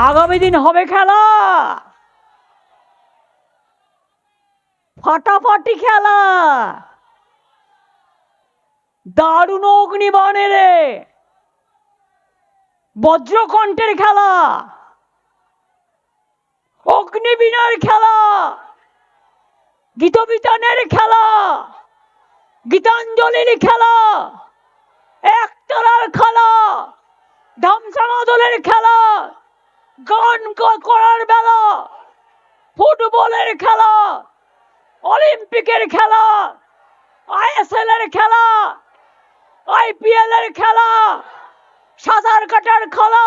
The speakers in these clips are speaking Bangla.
আগামী দিন হবে খেলা, ফাটাফাটি খেলা, দারুণ অগ্নিবাণের বজ্রকণ্ঠের খেলা, অগ্নিবীণার খেলা, গীতবিতানের খেলা, গীতাঞ্জলির খেলা, একতারার খেলা, ধামসা মাদলের খেলা, গান করার বেলা, ফুটবলের খেলা, অলিম্পিকের খেলা, আইএসএল এর খেলা, আইপিএল এর খেলা, সাঁতার কাটার খেলা,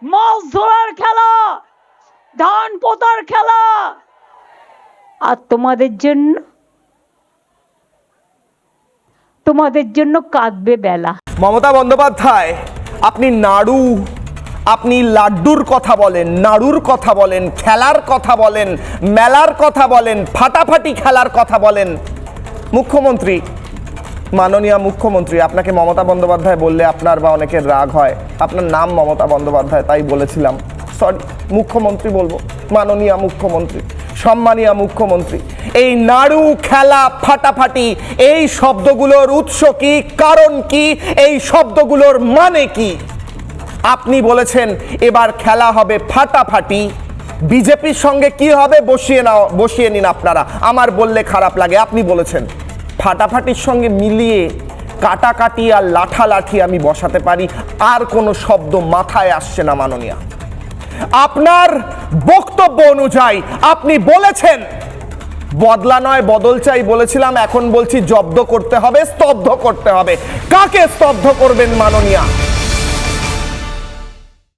মাছ ধরার খেলা, ধান পোতার খেলা। আর তোমাদের জন্য কাঁদবে বেলা। মমতা বন্দ্যোপাধ্যায়, আপনি নাড়ু, আপনি লাড্ডুর কথা বলেন, নাড়ুর কথা বলেন, খেলার কথা বলেন, মেলার কথা বলেন, ফাটাফাটি খেলার কথা বলেন। মুখ্যমন্ত্রী, মাননীয় মুখ্যমন্ত্রী, আপনাকে মমতা বন্দ্যোপাধ্যায় বললে আপনার বা অনেকের রাগ হয়। আপনার নাম মমতা বন্দ্যোপাধ্যায়, তাই বলেছিলাম, সরি, মুখ্যমন্ত্রী বলবো। মাননীয় মুখ্যমন্ত্রী, সম্মানীয় মুখ্যমন্ত্রী, এই নাড়ু, খেলা, ফাটাফাটি, এই শব্দগুলোর উৎস কি, কারণ কি, এই শব্দগুলোর মানে কি? আপনি বলেছেন এবার খেলা হবে ফাটাফাটি। বিজেপির সঙ্গে কি হবে বসিয়ে নিন আপনারা, আমার বললে খারাপ লাগে। আপনি বলেছেন ফাটাফাটির সঙ্গে মিলিয়ে কাটাকাটি আর লাঠালাঠি আমি বসাতে পারি, আর কোনো শব্দ মাথায় আসছে না মাননীয়া। আপনার বক্তব্য অনুযায়ী আপনি বলেছেন বদলা নয় বদল চাই বলেছিলাম, এখন বলছি জব্দ করতে হবে, স্তব্ধ করতে হবে। কাকে স্তব্ধ করবেন মাননীয়া?